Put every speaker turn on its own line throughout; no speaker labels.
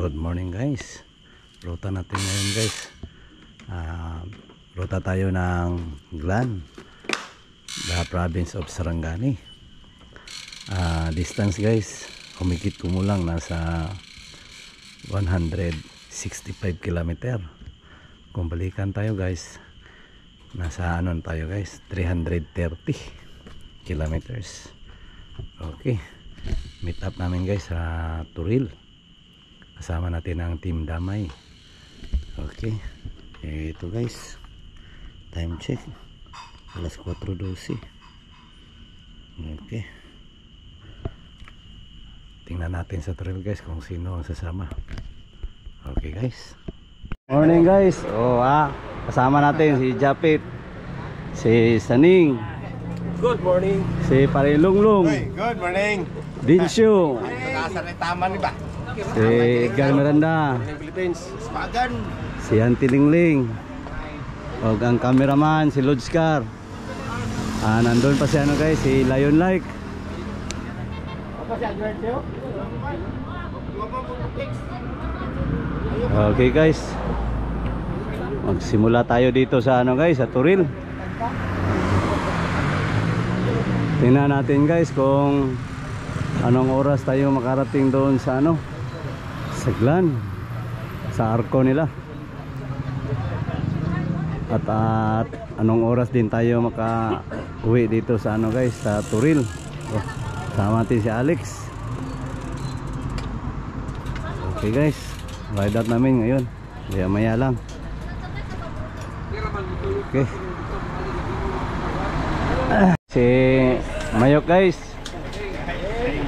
Good morning guys. Ruta natin ngayon guys. Ruta tayo ng Glan, the province of Sarangani. Distance guys, humigit kumulang nasa 165 km. Kung balikan tayo guys, nasa ano tayo guys, 330 kilometers. Okay, meet up namin guys sa Turil. Kasama natin ang Team Damay. Okay, ito guys, time check alas 4:12. Okay, tingnan natin sa Turil guys kung sino ang sasama. Okay guys, morning guys. Kasama natin si Japit, si Saning,
good morning,
si Parilunglung,
good morning,
Dinsyo,
taman ba?
Si Edgar Miranda,
Philippines, Spagan,
si Auntie Lingling, o ang cameraman si Lodscar. Nandun pa si ano guys, si Lion Like. Okay guys, magsimula tayo dito sa ano guys, sa Turil. Tingnan natin guys kung anong oras tayo makarating doon sa ano, sa Glan, sa arko nila. At anong oras din tayo maka-uwi dito sa ano guys, sa Turil. Sama natin si Alex. Okay guys, ride out namin ngayon, maya lang. Okay, si Mayok guys,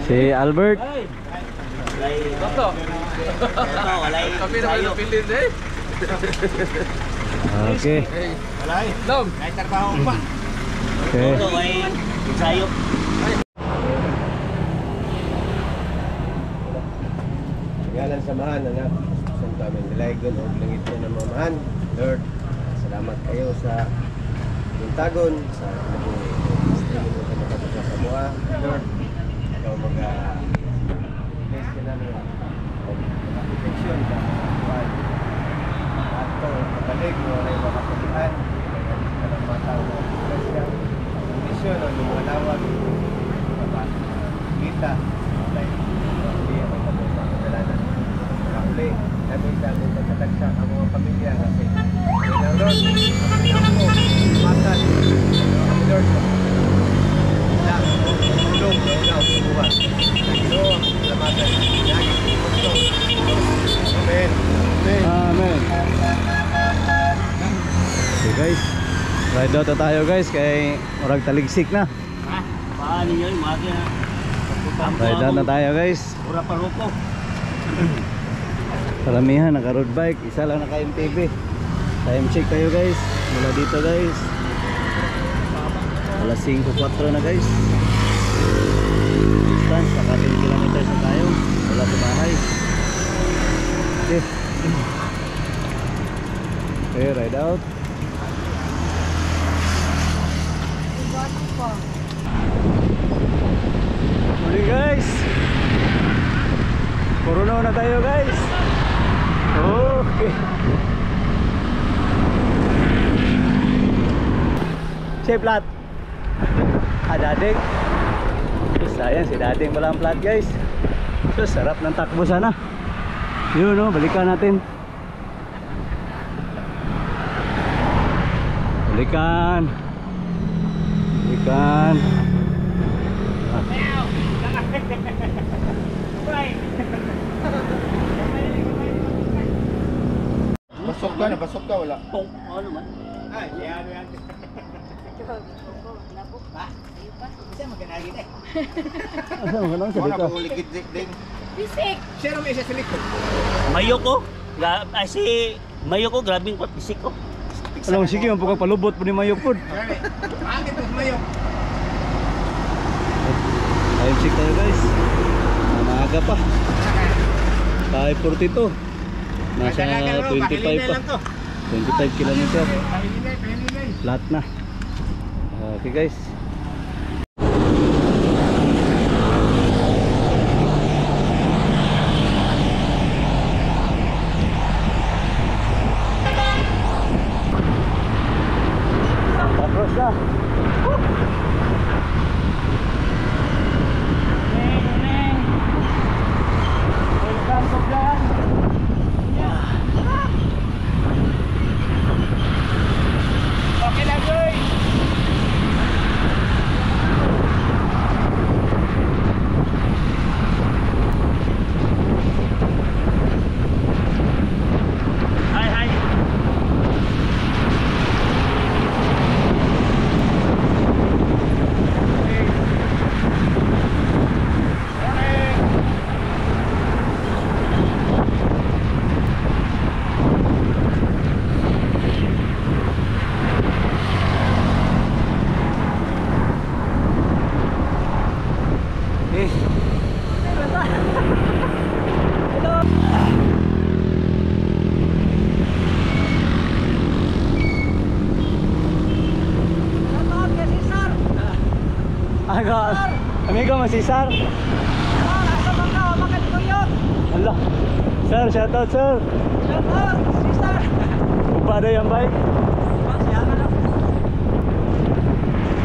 si Albert. Okay.
Ngalan samahan anak sa amin dilaygon og langit mo na mamahan. Lord, salamat kayo sa buntagon sa sa mga Lord, ikaw bless ka namin protection sa buwan at pabalik mo na yung mga kapatihan ka ng mga tao na bless ka kondisyon o yung mga lawag kita hindi ako sa mga kadalanan nakuli namin sa aming pagkatagsa ang mga pamilya kasi Lord, kami ako matan kami Lord tulong na sa buwan. Panginoon, salamatan. Amen.
Amen. Okay guys, ride out na tayo guys, kay murag taligsik na.
Paano yun?
Ride out na tayo guys.
Pura paruko.
Karamihan naka road bike, isa lang naka MTB. Time check tayo guys, mula dito guys, alas 5:04 na guys. Distance, naka 10 kilometers na tayo wala sa bahay. Okay, okay, ride out. Morning guys, Coronao na tayo guys. Okay, si Plat Dading. Sayang si Dading pala ang plat guys. So sarap ng takbo sana. Yun no, balikan natin. Balikan.
Basok ka wala. Ano man? Ay, yan. Bisa maganagi deh.
Asa mo kanang sa dito?
Wala ligid din.
Bisik.
Share mo isa sa likod.
Mayoko, si Mayoko grabing pat bisik ko.
Alam sige man pagka palubot po ni Mayok pod.
Bakit mo Mayok?
Time check tayo guys. Maaga pa. 5:42. Nasa 25 pa. 25 kilometer. Flat na. Okay guys. Sige. Aga, amigo mo si Sar. Allah. Sir, shoutout sir. Upada yung bike.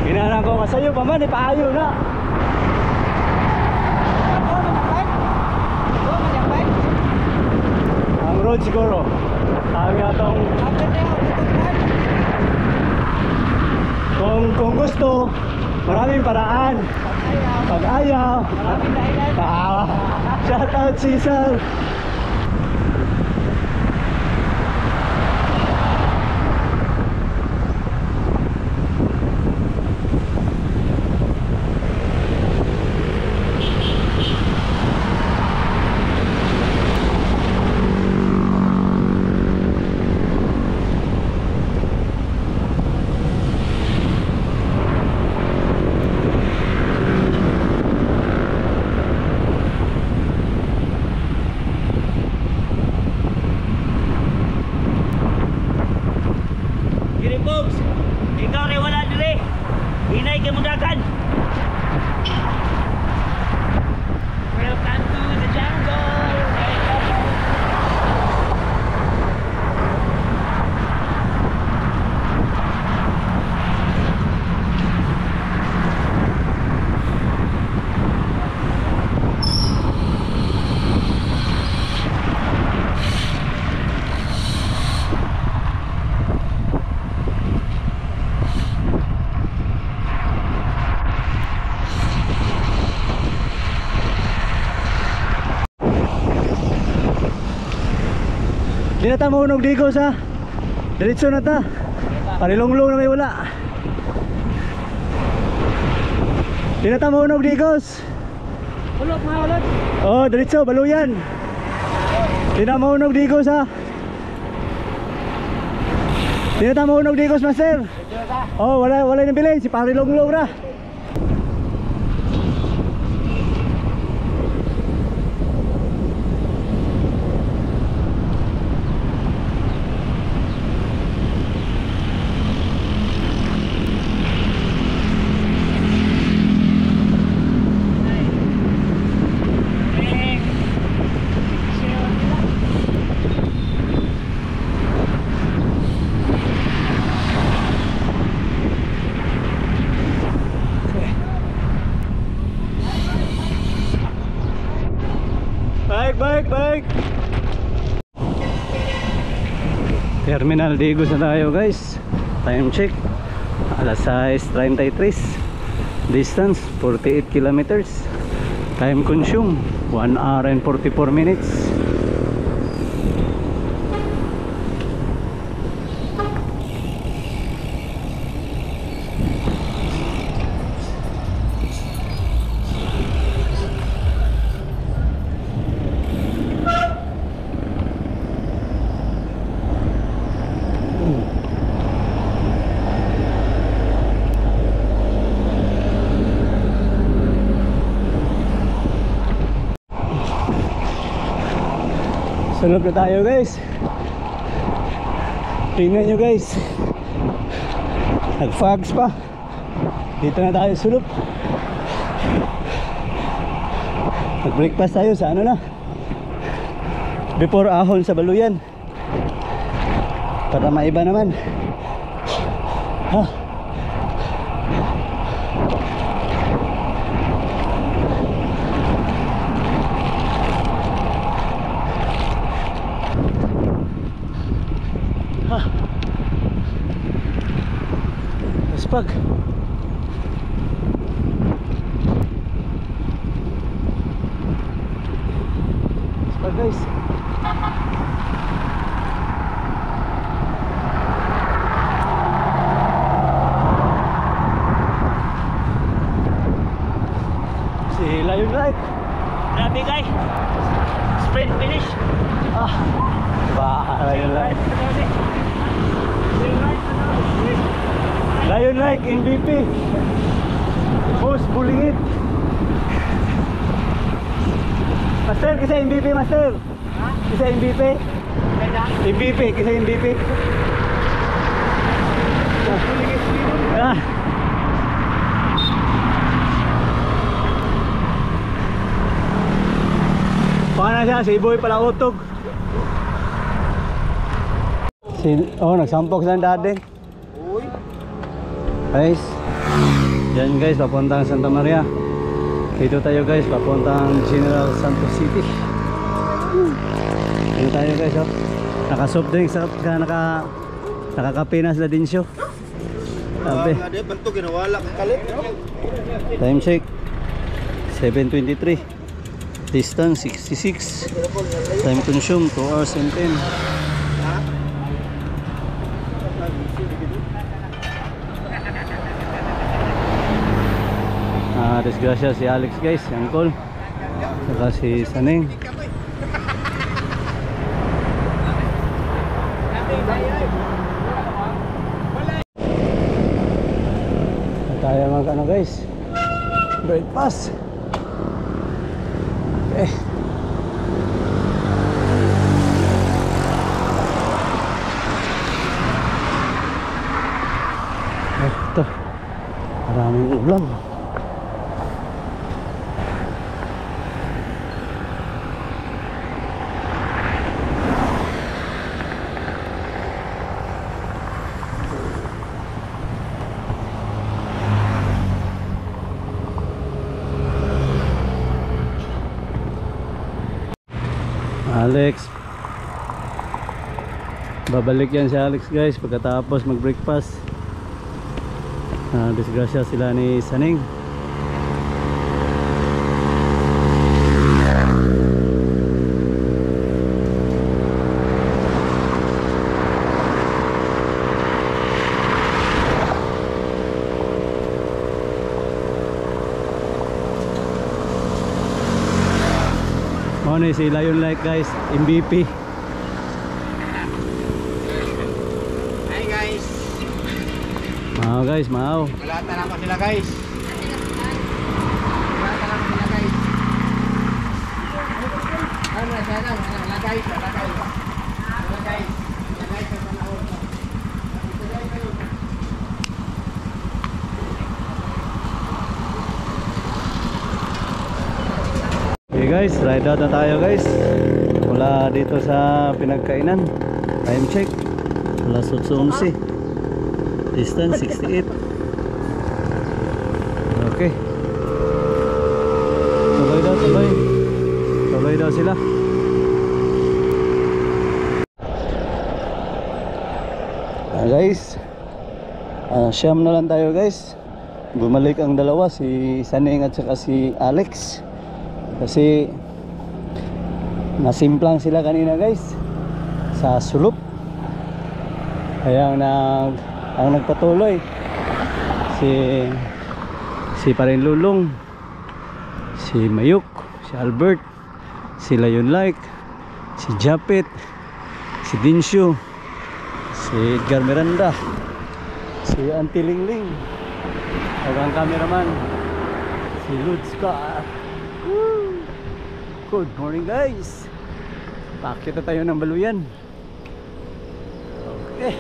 Ginahan ko kasayo pa man, ipaayo na. Ang road siguro. Ang atong kung gusto, maraming paraan. Pag ayaw, paawa. Shoutout si Sir.
Ikaw rin wala dire. Hinay kay mudagan. Welcome to the jungle.
Di na ta mahunog digos ha. Diretso na ta. Panilonglong na may wala. Di na ta mahunog digos.
Ulot mga ulot.
Oh, diretso, baluyan. Di na mahunog digos ha. Di na ta mahunog digos, master. Oh, wala nang bilay. Si Panilonglong na. Bike. Terminal Digos na tayo guys. Time check. Alas 6:33. Distance 48 kilometers. Time consume 1 hour and 44 minutes. Sunod na tayo guys. Tingnan nyo guys, nag-fogs pa. Dito na tayo sulop. Nag-breakfast tayo sa ano na, before ahon sa baluyan, para maiba naman ha. Pag guys, si Lion Light.
Grabe kay. Sprint finish.
Lion Light. Lion Light MVP. Most bulingit. Master, kisa MVP, Master. Kisa MVP. MVP, kisa MVP. Ah. Paano siya? Si Boy pala utog. Oh, nagsampok sa dati.
Uy.
Guys, yan guys, papuntang Santa Maria. Dito tayo guys, papuntang General Santos City. Dito tayo guys, oh. Naka-soft drinks, nakakape na sila din siya. Sabi.
Nga di, banto ginawala kang kalit.
Time check 7:23. Distance 66. Time consume 2 hours and 10. Disgrasya si Alex guys, si Uncle, saka si Saneng. Tayo mag ano guys, breakfast. Okay. Ito, maraming ulam. Alex, babalik yan si Alex guys pagkatapos mag breakfast. Disgrasya sila ni Saneng. Ano si Lion Like guys, MVP.
Hi guys.
Mau guys, mau.
Malata naman sila guys. Malata naman sila guys. Ano na sana, wala guys, wala guys. Wala guys. Wala guys sa panahon.
Okay guys, ride out na tayo guys. Mula dito sa pinagkainan. Time check alas 8:11. Distance 68. Okay. Tuloy daw, tuloy. Tuloy daw sila. Guys, siyam na lang tayo guys. Bumalik ang dalawa, si Saneng at saka si Alex. Kasi nasimplang sila kanina guys sa sulok. Kaya ang nagpatuloy si Parin Lulong, si Mayuk, si Albert, si Lion Like, si Japit, si Dinshu, si Edgar Miranda, si Auntie Lingling, at ang cameraman si Ludska. Good morning guys. Pakita tayo ng baluyan. Okay.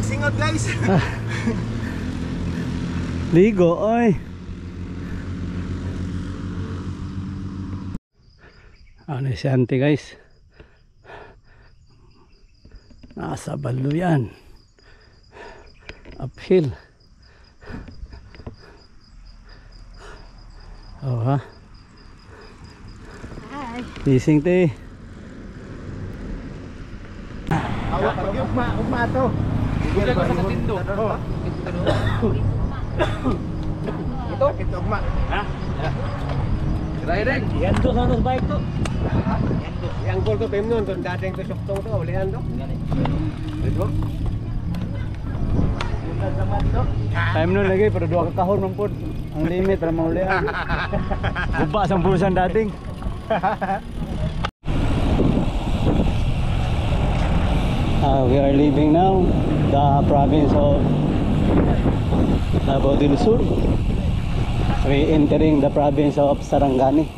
magsingot guys.
Ligo, oy. Ano si auntie guys? Nasa Baluyan. Uphill. Oh ha.
Hi.
Gising te.
Awak pag ugma to. Bigyan ko sa tindo. Ito ugma.
Ha?
Riding.
Yan to sa bike to.
Yang gol ko pemnon ton dating to suktong to ulian to. Ito.
Time nun lagi pero 2 ka kahon man pod. Ang limit ra maulian. Guba sang pulusan dating. We are leaving now the province of Davao del Sur. We entering the province of Sarangani.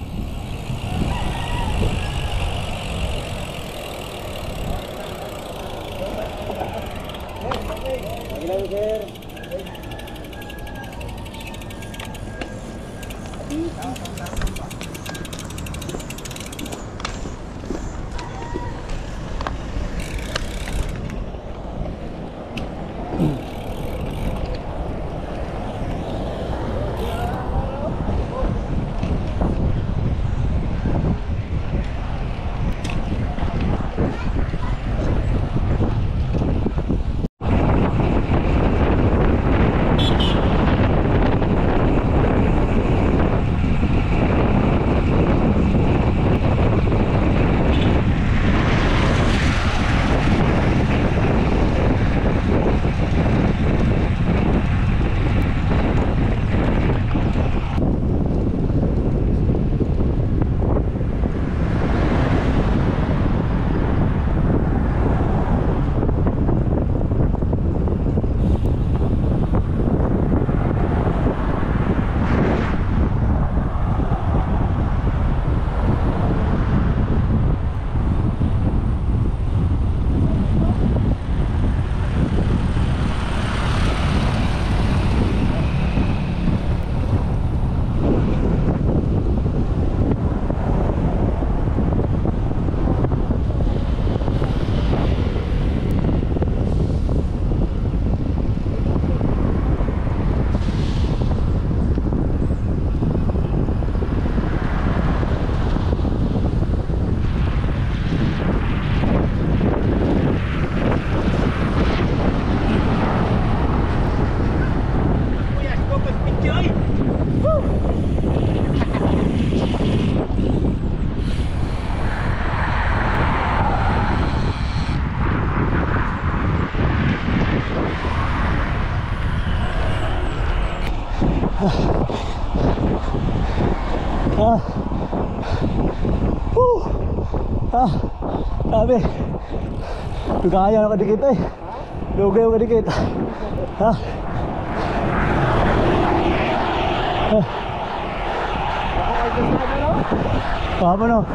Sabi Lugaya na kadikit eh. Lugay ka dikit. Ha? Apa no?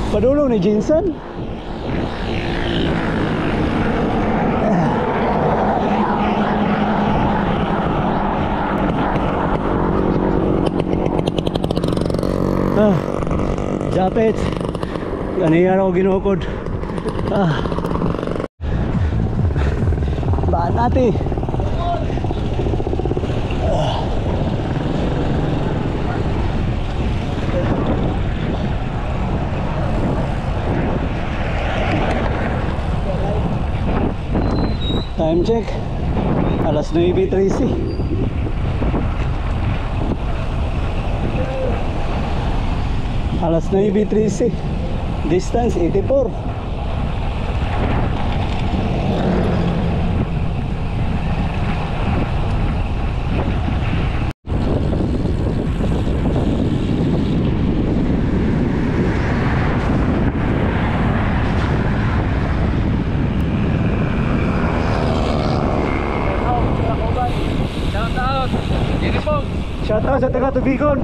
Padulong ni Jinsen. Japet. Ganiyan ako ginukod. Baan natin. Time check. Alas 9:13. Alas 9:13. Distance 84. Shoutout sa taga Tubigon.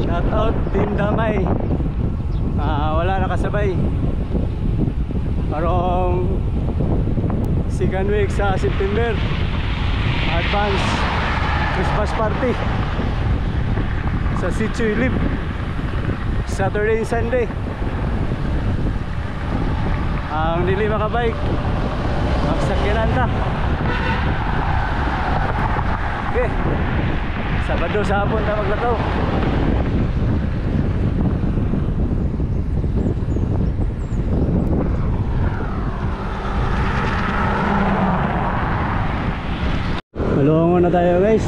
Shoutout Team Damay. Wala nakasabay. Parang second week sa September. Advance Christmas party sa Sitio Ilib, Saturday and Sunday. Ang dili makabike, magsakyanan ta. Okay, Sabado sa hapon ta maglakaw. Malungo na tayo guys.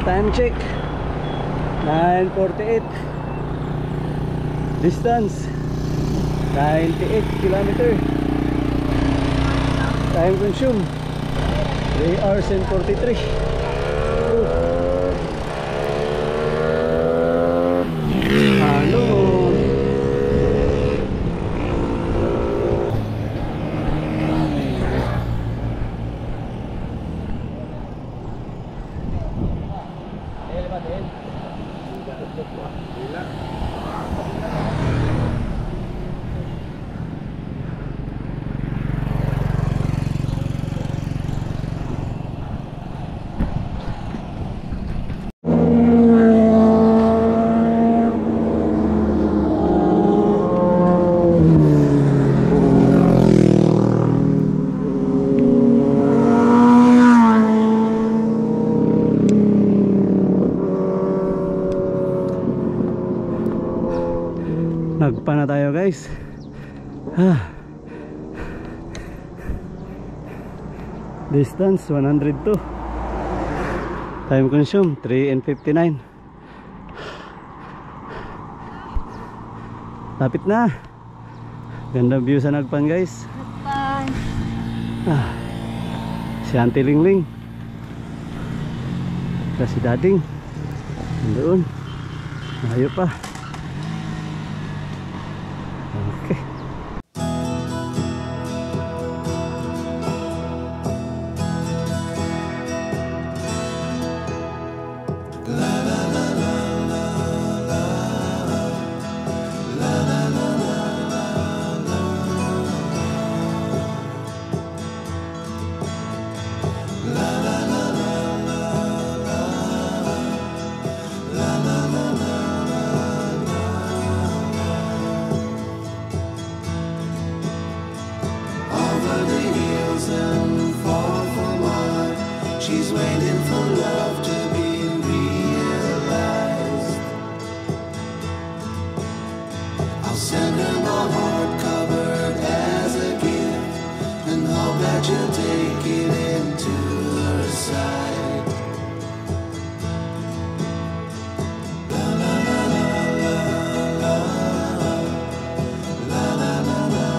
Time check 9:48. Distance 98 km. Time consume 3 hours and 43. Nagpa na tayo guys. Distance 102. Time consume 3 and 59. Lapit na. Ganda view sa Nagpan guys. Si Auntie Lingling, si Dading doon. Ayaw pa. Okay.
She's waiting for love to be realized. I'll send her my heart covered as a gift, and hope that you'll take it into her side. La la la la la la la la la la.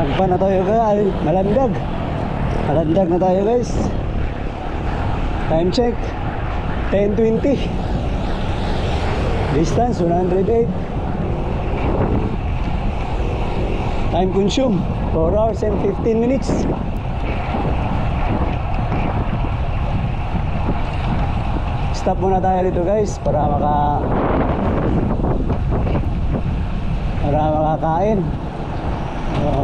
Nagpa na tayo guys. Malandag na tayo guys. Time check 10:20. Distance 108. Time consume 4 hours and 15 minutes. Stop muna tayo dito guys para makakain.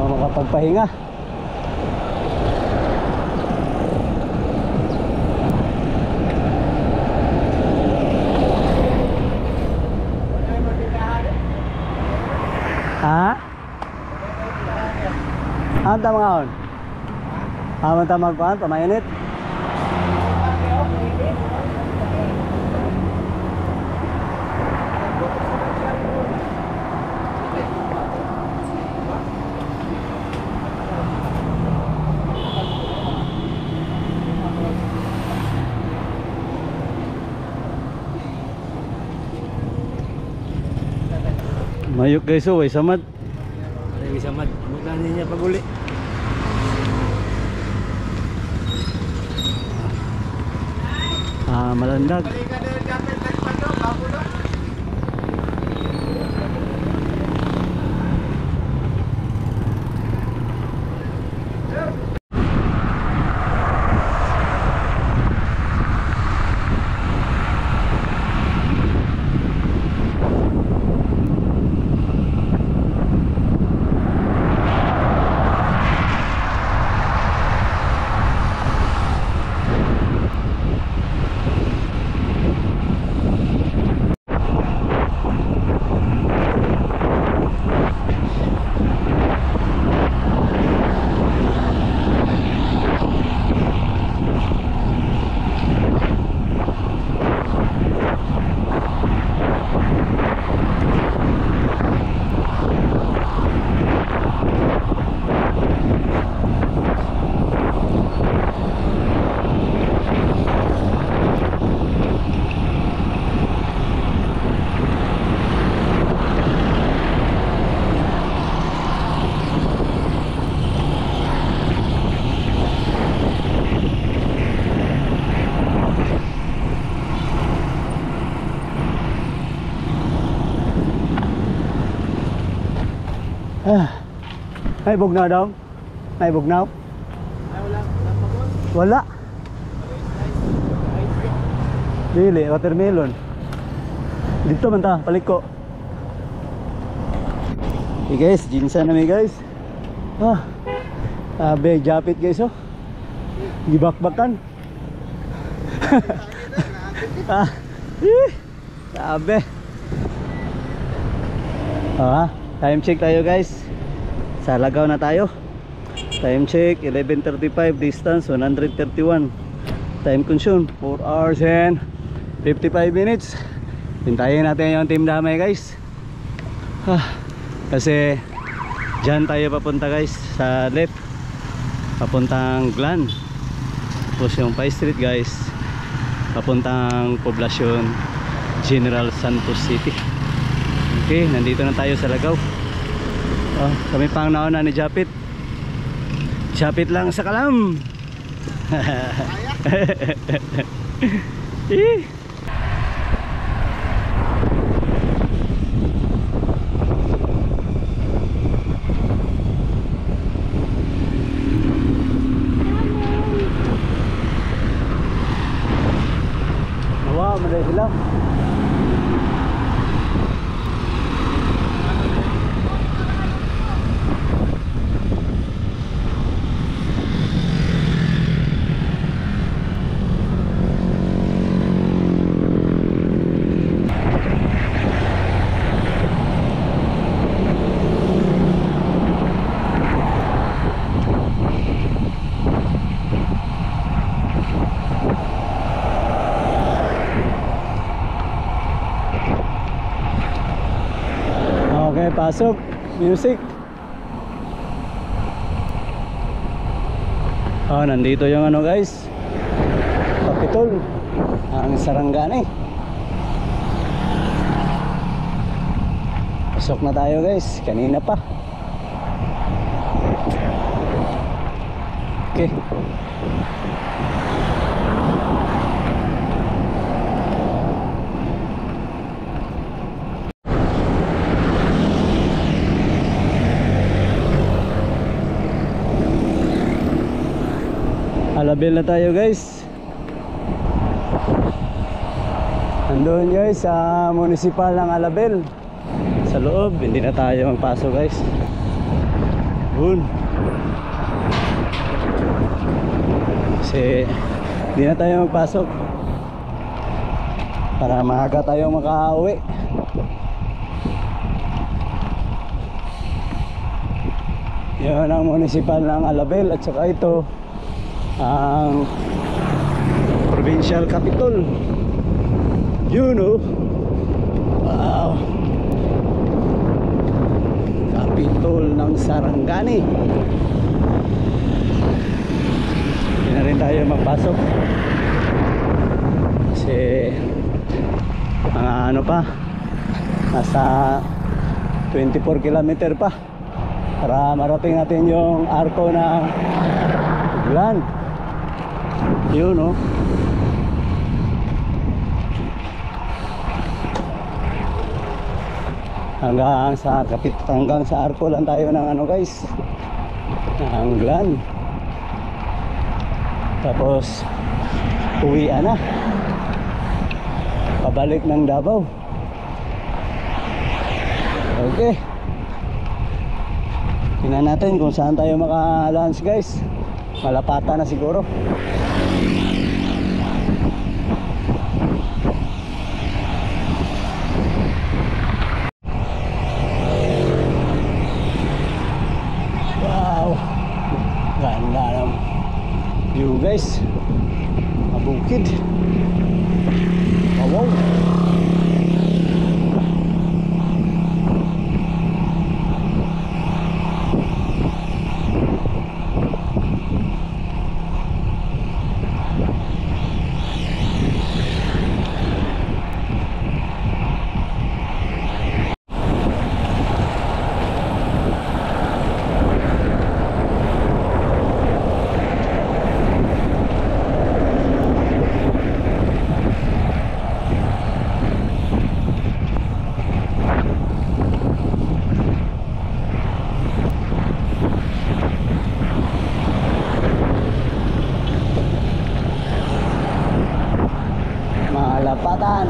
makapagpahinga. Ha? Ang tamang on? Tamang kuhan, pamainit. Mayuk guys, oh, way samad.
Ay, samad. Magkano niya pag-uli?
Malandag. Ay bugnaw daw. Ay bugnaw.
Ay, wala.
Wala. Dili, watermelon. Dito man ta, paliko. Hey guys, ginsan na mi guys. Abe, japit guys oh. Gibakbakan. Sabi. Time check tayo guys. Sa Lagaw na tayo. Time check 11:35, distance 131. Time consume 4 hours and 55 minutes. Hintayin natin yung team damay guys. Kasi dyan tayo papunta guys, sa left papuntang Glan. Tapos yung Pai Street guys papuntang Poblacion General Santos City. Okay, nandito na tayo sa Lagaw. Kami pang nauna ni Japit. Japit lang sa kalam. Wow, madali sila. Okay, pasok. Music. Nandito yung ano guys, Capitol. Ang Sarangani. Pasok na tayo guys. Kanina pa. Okay. Alabel na tayo guys. Andun guys sa municipal ng Alabel. Sa loob, hindi na tayo magpasok guys. Yun. Kasi hindi na tayo magpasok para maaga tayo makauwi. Yan ang municipal ng Alabel at saka ito ang provincial capital. You know. Wow. Capital ng Sarangani. Hindi na rin tayo magpasok kasi mga ano pa, nasa 24 kilometer pa para marating natin yung arko ng Glan. Yun, no? Hanggang sa arko lang tayo ng ano guys, ng Glan. Tapos uwian na, pabalik ng Davao. Okay, tingnan natin kung saan tayo maka-lunch guys. Malapatan na siguro. Wow, ganda ng view guys. Mabukid. Wow, wow. Malapatan.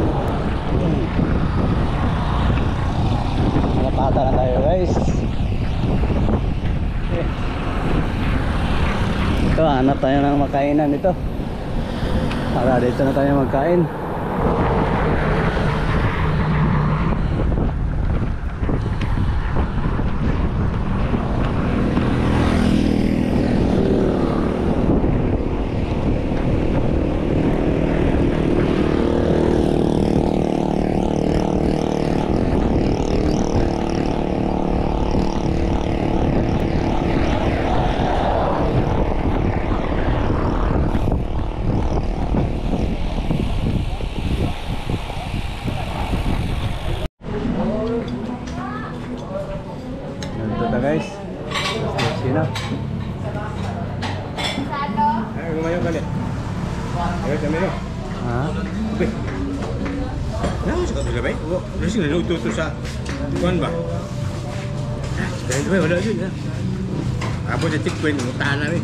Malapatan na tayo guys. Okay. Ito, hanap tayo ng makainan ito. Para dito na tayo magkain. Guys, sino?
Ay, lumayo kali. Ay, kami no.
Ha?
Okay. Nah, suka tu baik. Oh, resi nak utuh sa kuan ba? Sekarang tu wala jud na. Apo sa checkpoint mutan na ni.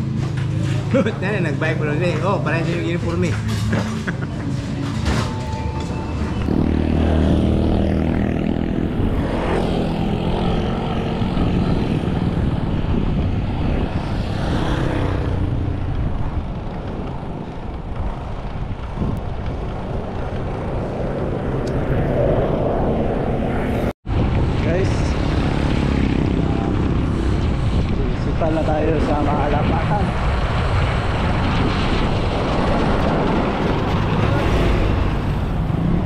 Tana nagbike pero ni. Oh, para sa uniform ni.
Na tayo sa Malapatan.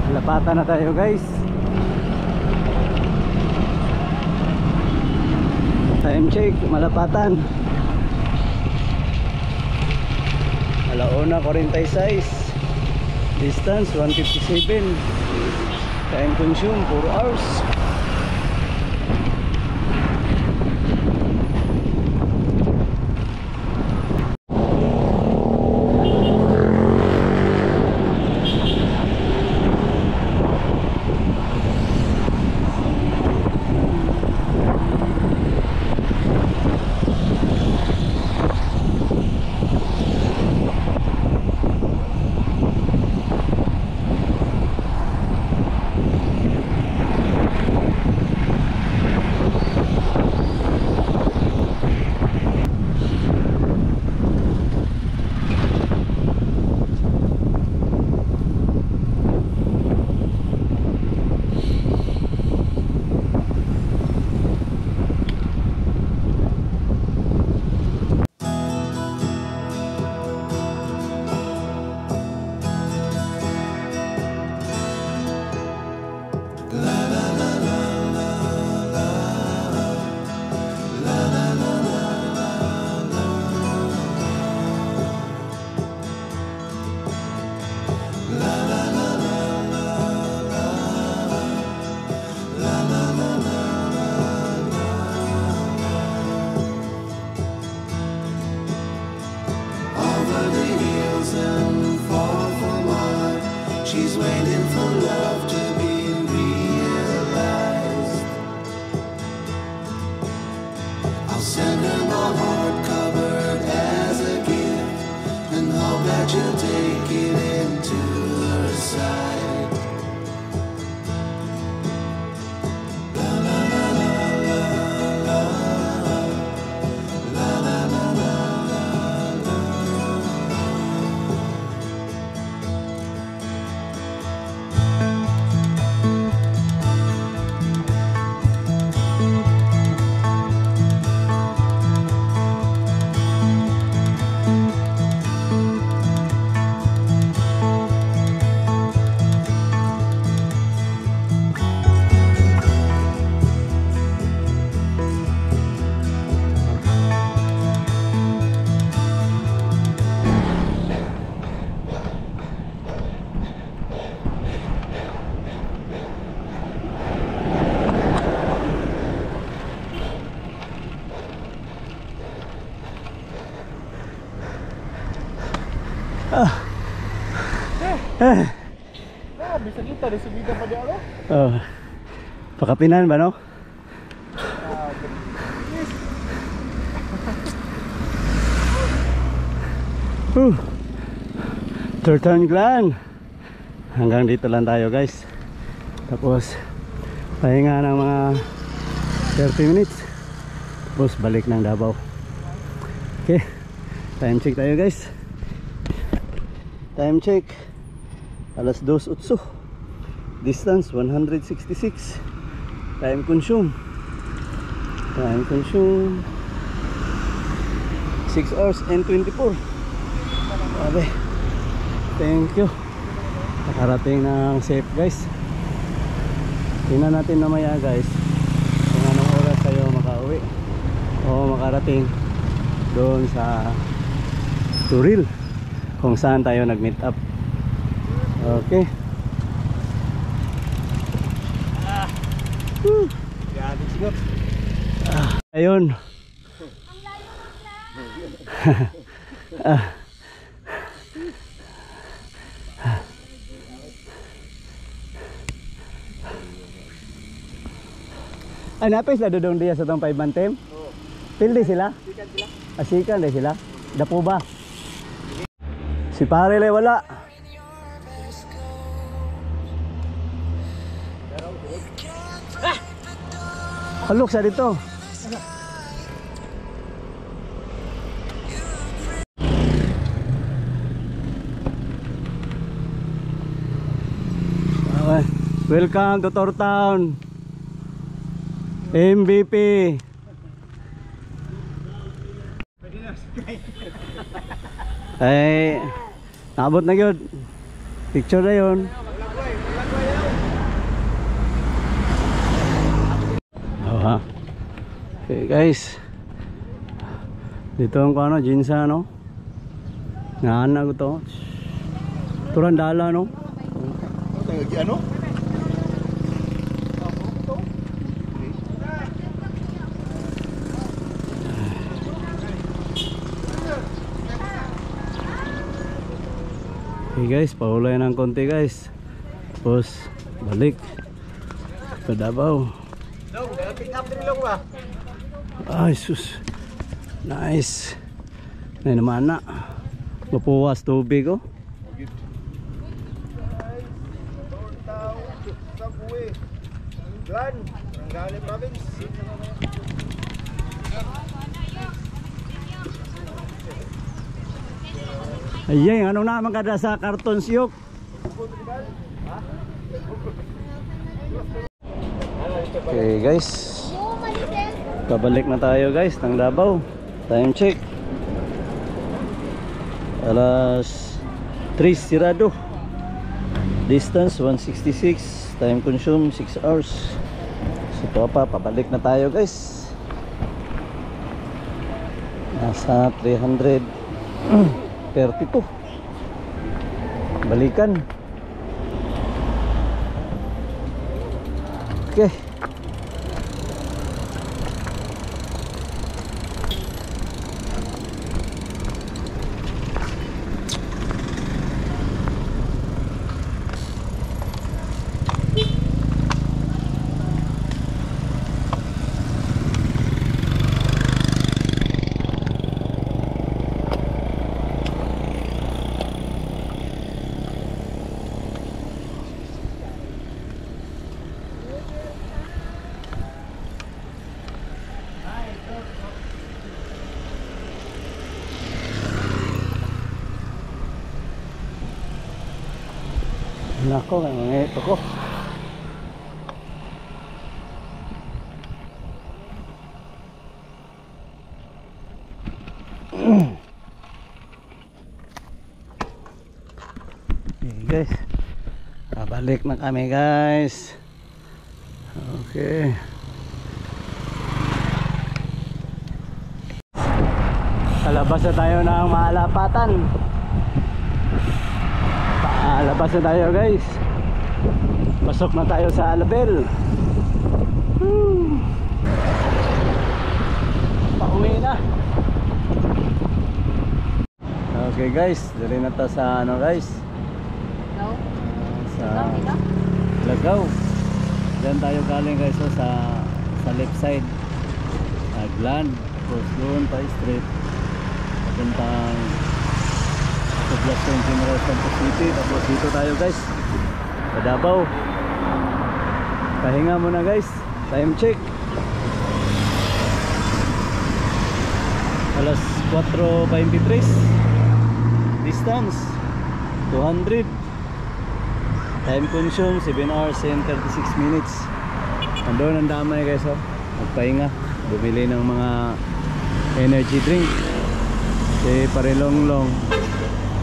Malapatan na tayo guys. Time check, Malapatan 1:46. Distance 157. Time consume 4 hours.
I'll send her my heart covered as a gift, and hope that you'll take it into her side. La la la la la la la la la la la.
Bisa kita di subida pa dia lo.
Oh. Pakapinan ba no? Turtle Glen. Hanggang dito lang tayo guys. Tapos pahinga ng mga 30 minutes. Tapos balik ng Davao. Okay. Time check tayo guys. Time check. Alas 2:08. Distance 166. Time consume 6 hours and 24. Grabe. Thank you. Nakarating ng safe guys. Tingnan natin namaya guys kung anong oras tayo makauwi o makarating doon sa Turil kung saan tayo nag-meet up. Okay. Ayun. Ay, napis na dudong diya sa tong 5 man team? Oo. Pildi sila? Asikan sila. Asikan din sila? Dapo ba? Si pare lay wala. Halok sa dito. Okay. Welcome to Tortown. MVP. Ay, nabot na yun. Picture na yun. Okay guys, dito ang ano, Jinsa no. Ngana ko to. Turandala no.
Ano?
Okay guys, paulay ng konti guys. Tapos balik sa Davao.
Pick up din lang ba?
Ay sus. Nice. Ay naman na. Mapuwas tubig oh.
Subway. Glen, Angali Province.
Ayay, ano naman kada sa karton siyok. Okay guys, pabalik na tayo guys ng Davao. Time check alas 3 sirado. Distance 166. Time consume 6 hours. So pabalik na tayo guys. Nasa 332. Balikan. Okay. Nako, ito ko. Okay guys, babalik na kami guys. Okay. Palabas na tayo ng Malapatan. Palabas na tayo guys. Pasok na tayo sa Alabel. Pauwi na. Okay guys, dali na to sa ano guys, sa Lagaw. Diyan tayo galing guys, so, sa left side Aglan, tapos doon tayo straight papuntang Poblacion General Santos City, tapos dito tayo guys sa Davao. Pahinga muna guys, time check alas 4:23, distance 200, time consume 7 hours and 36 minutes. Andun ang damay guys, oh. Magpahinga, bumili ng mga energy drink. Si Parilonglong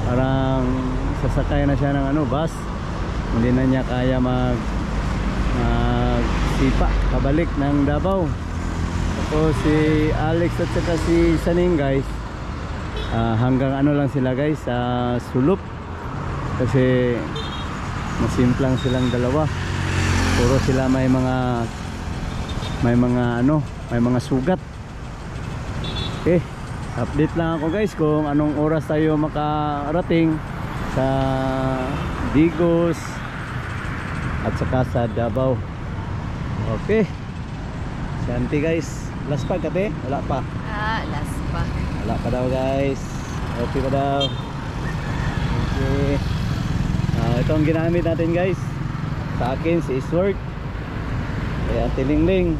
parang sasakay na siya ng ano, bus. Hindi na niya kaya sipa kabalik ng Davao. Tapos si Alex at saka si Saning guys, hanggang ano lang sila guys, Sulup, kasi masimplang silang dalawa. Puro sila may mga sugat. Okay, update lang ako guys kung anong oras tayo makarating sa Digos at saka sa Davao. Okay, Santi guys, last pa kate? Wala pa.
Last pa.
Wala pa daw guys. Okay pa daw. Okay. Ito ang ginamit natin guys. Sa akin si Isword, kaya Tilingling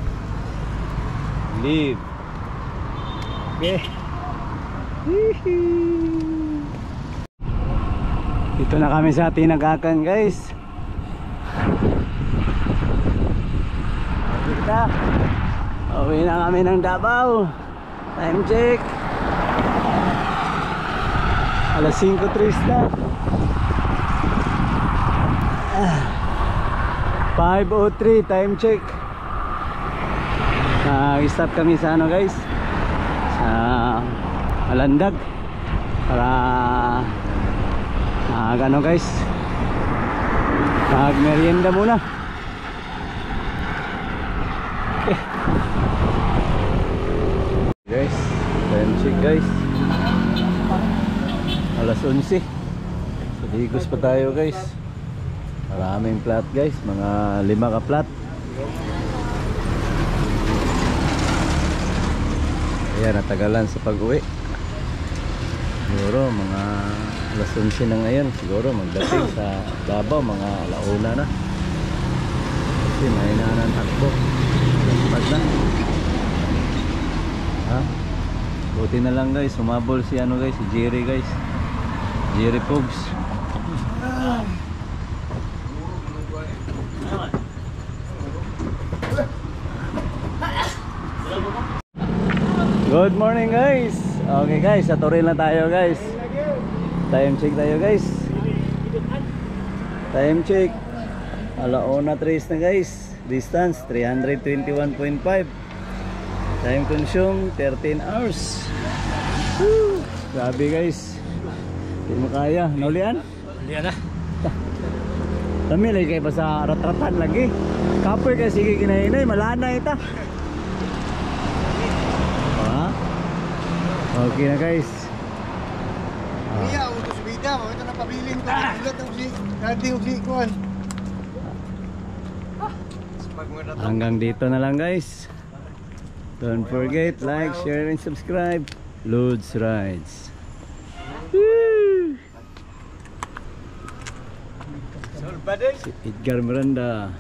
Leave. Okay. Dito na kami sa Tinagakan guys. Uwi na kami ng Davao. Time check alas 5:03 na. 5:03 time check. Stop kami sa ano guys, sa Alandag para ano guys, merienda muna. Okay guys, time check guys, alas 11. So Digos pa tayo guys. Maraming plat guys, mga 5 ka plat. Ayan, natagalan sa pag-uwi. Siguro mga alas 11 na ngayon. Siguro magdating sa Davao mga alauna na. Kasi mahina na ang takbo. Pag na. Ha? Buti na lang guys, sumabol si ano guys, si Jerry guys. Jerry Pogs. Good morning guys. Okay guys, sa Toril na tayo guys. Time check tayo guys. Time check alauna 3 na guys. Distance 321.5. Time consume 13 hours. Woo! Grabe guys. Hindi mo kaya. Naulian?
Naulian na.
Kami lagi kayo pa sa ratratan lagi. Kapoy kasi sige kinahinay. Malana ita. Okay na guys.
Iya, utos bida mo. Ito na pabilin ko. Ulat ang si Kati o si Kuan.
Hanggang dito na lang guys. Don't forget, like, share, and subscribe. Loads Rides. Si Edgar Miranda.